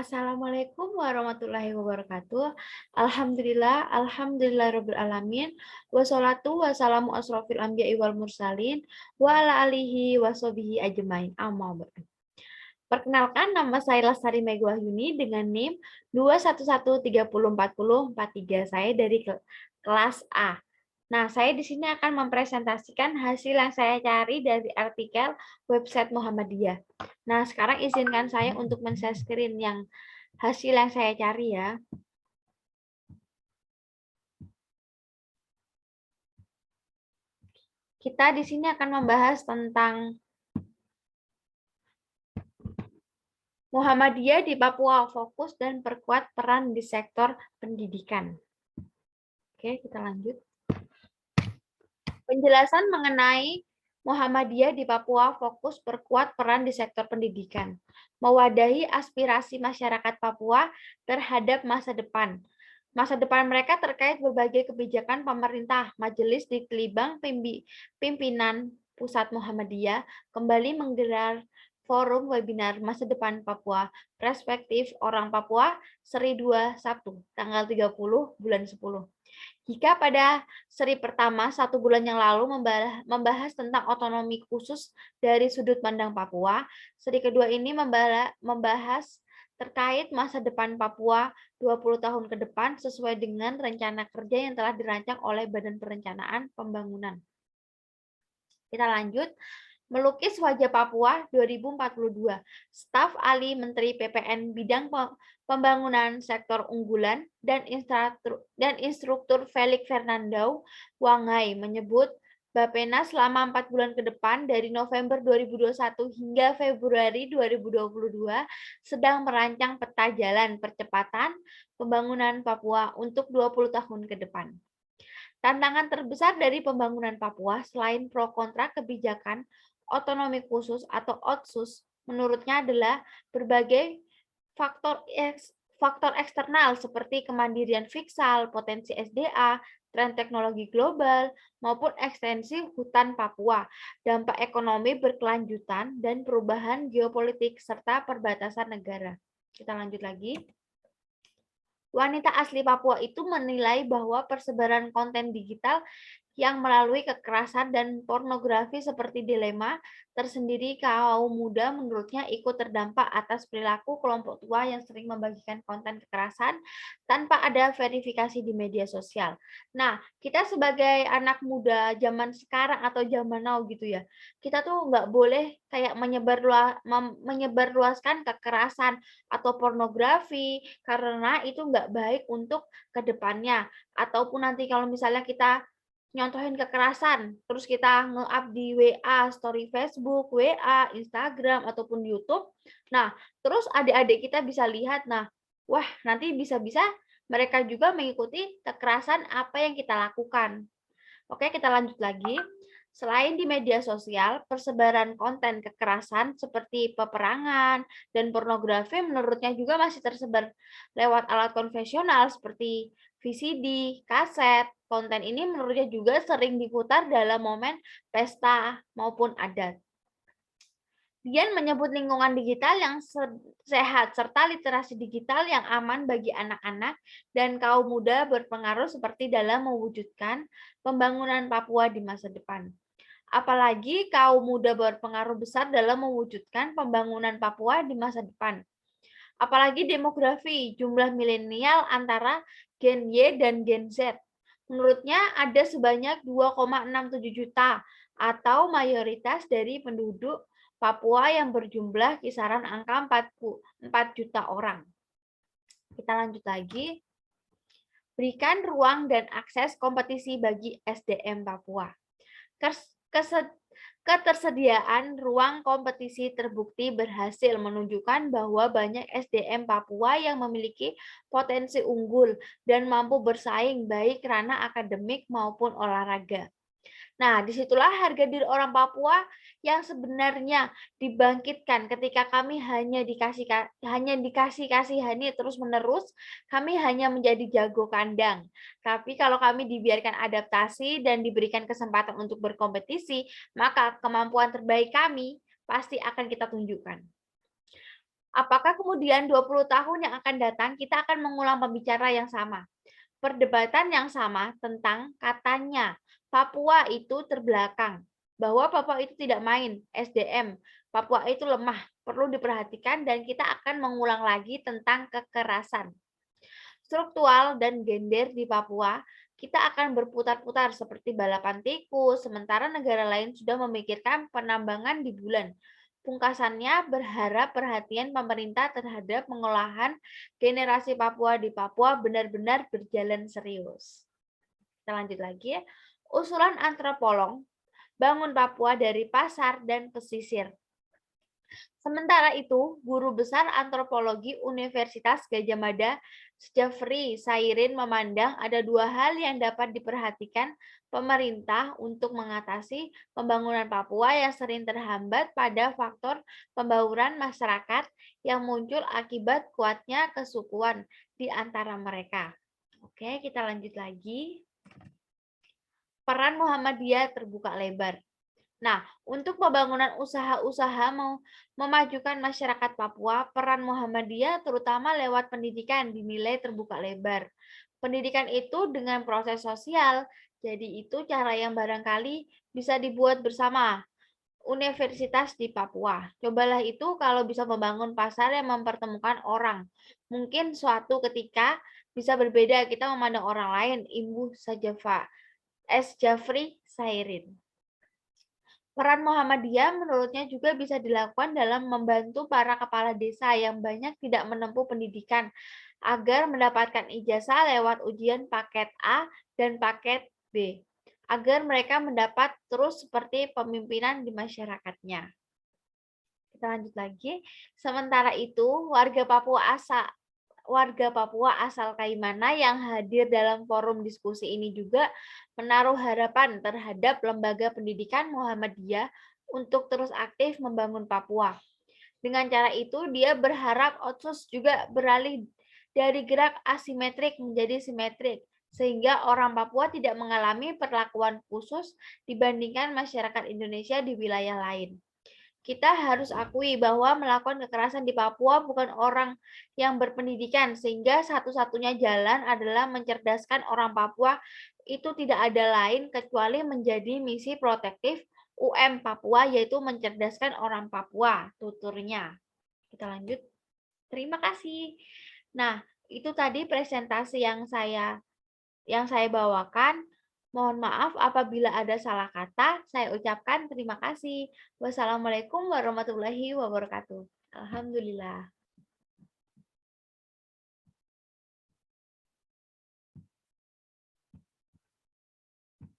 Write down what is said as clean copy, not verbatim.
Assalamualaikum warahmatullahi wabarakatuh. Alhamdulillah rabbil alamin. Wassalatu wassalamu asrofil anbiya'i wal mursalin wa ala alihi washabihi ajmain. Amma ba'du. Perkenalkan, nama saya Lestari Megwahyuni dengan NIM 211304043. Saya dari kelas A. Nah, saya di sini akan mempresentasikan hasil yang saya cari dari artikel website Muhammadiyah. Nah, sekarang izinkan saya untuk men-share screen yang hasil yang saya cari ya. Kita di sini akan membahas tentang Muhammadiyah di Papua, fokus dan perkuat peran di sektor pendidikan. Oke, kita lanjut. Penjelasan mengenai Muhammadiyah di Papua, fokus perkuat peran di sektor pendidikan, mewadahi aspirasi masyarakat Papua terhadap masa depan. Masa depan mereka terkait berbagai kebijakan pemerintah. Majelis di Kelibang Pimpinan Pusat Muhammadiyah kembali menggelar forum webinar Masa Depan Papua, Perspektif Orang Papua, Seri 2 Sabtu, tanggal 30 bulan 10. Jika pada seri pertama 1 bulan yang lalu membahas tentang otonomi khusus dari sudut pandang Papua, seri kedua ini membahas terkait masa depan Papua 20 tahun ke depan sesuai dengan rencana kerja yang telah dirancang oleh Badan Perencanaan Pembangunan. Kita lanjut. Melukis Wajah Papua 2042. Staf ahli Menteri PPN bidang pembangunan sektor unggulan dan instruktur Felix Fernando Wangai menyebut Bappenas selama 4 bulan ke depan dari November 2021 hingga Februari 2022 sedang merancang peta jalan percepatan pembangunan Papua untuk 20 tahun ke depan. Tantangan terbesar dari pembangunan Papua selain pro kontra kebijakan otonomi khusus atau OTSUS menurutnya adalah berbagai faktor eksternal seperti kemandirian fiskal, potensi SDA, tren teknologi global, maupun ekstensi hutan Papua, dampak ekonomi berkelanjutan, dan perubahan geopolitik serta perbatasan negara. Kita lanjut lagi. Wanita asli Papua itu menilai bahwa persebaran konten digital yang melalui kekerasan dan pornografi seperti dilema tersendiri kaum muda menurutnya ikut terdampak atas perilaku kelompok tua yang sering membagikan konten kekerasan tanpa ada verifikasi di media sosial. Nah, kita sebagai anak muda zaman sekarang atau zaman now gitu ya, kita tuh nggak boleh kayak menyebarluaskan kekerasan atau pornografi karena itu nggak baik untuk kedepannya. Ataupun nanti kalau misalnya kita nyontohin kekerasan, terus kita nge-up di WA, story Facebook, WA, Instagram, ataupun YouTube. Nah, terus adik-adik kita bisa lihat, nah, wah, nanti bisa-bisa mereka juga mengikuti kekerasan apa yang kita lakukan. Oke, kita lanjut lagi. Selain di media sosial, persebaran konten kekerasan seperti peperangan dan pornografi menurutnya juga masih tersebar lewat alat konvensional seperti VCD, kaset. Konten ini menurutnya juga sering diputar dalam momen pesta maupun adat. Dian menyebut lingkungan digital yang sehat serta literasi digital yang aman bagi anak-anak dan kaum muda berpengaruh seperti dalam mewujudkan pembangunan Papua di masa depan. Apalagi kaum muda berpengaruh besar dalam mewujudkan pembangunan Papua di masa depan. Apalagi demografi, jumlah milenial antara Gen Y dan Gen Z. Menurutnya ada sebanyak 2,67 juta atau mayoritas dari penduduk Papua yang berjumlah kisaran angka 4 juta orang. Kita lanjut lagi. Berikan ruang dan akses kompetisi bagi SDM Papua. Ketersediaan ruang kompetisi terbukti berhasil menunjukkan bahwa banyak SDM Papua yang memiliki potensi unggul dan mampu bersaing baik ranah akademik maupun olahraga. Nah, disitulah harga diri orang Papua yang sebenarnya dibangkitkan ketika kami hanya dikasihani terus-menerus, kami hanya menjadi jago kandang. Tapi kalau kami dibiarkan adaptasi dan diberikan kesempatan untuk berkompetisi, maka kemampuan terbaik kami pasti akan kita tunjukkan. Apakah kemudian 20 tahun yang akan datang kita akan mengulang pembicara yang sama? Perdebatan yang sama tentang katanya Papua itu terbelakang, bahwa Papua itu tidak main, SDM, Papua itu lemah, perlu diperhatikan dan kita akan mengulang lagi tentang kekerasan. Struktural dan gender di Papua, kita akan berputar-putar seperti balapan tikus, sementara negara lain sudah memikirkan penambangan di bulan. Pungkasannya berharap perhatian pemerintah terhadap pengolahan generasi Papua di Papua benar-benar berjalan serius. Kita lanjut lagi ya. Usulan antropolog, bangun Papua dari pasar dan pesisir. Sementara itu, guru besar antropologi Universitas Gadjah Mada, Jeffrey Sairin memandang ada dua hal yang dapat diperhatikan pemerintah untuk mengatasi pembangunan Papua yang sering terhambat pada faktor pembauran masyarakat yang muncul akibat kuatnya kesukuan di antara mereka. Oke, kita lanjut lagi. Peran Muhammadiyah terbuka lebar. Nah, untuk pembangunan usaha-usaha memajukan masyarakat Papua, peran Muhammadiyah terutama lewat pendidikan dinilai terbuka lebar. Pendidikan itu dengan proses sosial, jadi itu cara yang barangkali bisa dibuat bersama universitas di Papua. Cobalah itu kalau bisa membangun pasar yang mempertemukan orang. Mungkin suatu ketika bisa berbeda kita memandang orang lain, imbuh saja Pak. S. Jafri Sairin. Peran Muhammadiyah menurutnya juga bisa dilakukan dalam membantu para kepala desa yang banyak tidak menempuh pendidikan agar mendapatkan ijazah lewat ujian paket A dan paket B, agar mereka mendapat terus seperti pemimpinan di masyarakatnya. Kita lanjut lagi. Sementara itu, warga Papua asal Kaimana yang hadir dalam forum diskusi ini juga menaruh harapan terhadap lembaga pendidikan Muhammadiyah untuk terus aktif membangun Papua. Dengan cara itu, dia berharap otsus juga beralih dari gerak asimetrik menjadi simetrik, sehingga orang Papua tidak mengalami perlakuan khusus dibandingkan masyarakat Indonesia di wilayah lain. Kita harus akui bahwa melakukan kekerasan di Papua bukan orang yang berpendidikan, sehingga satu-satunya jalan adalah mencerdaskan orang Papua. Itu tidak ada lain kecuali menjadi misi protektif Papua, yaitu mencerdaskan orang Papua, tuturnya. Kita lanjut. Terima kasih. Nah, itu tadi presentasi yang saya bawakan. Mohon maaf apabila ada salah kata. Saya ucapkan terima kasih. Wassalamualaikum warahmatullahi wabarakatuh. Alhamdulillah.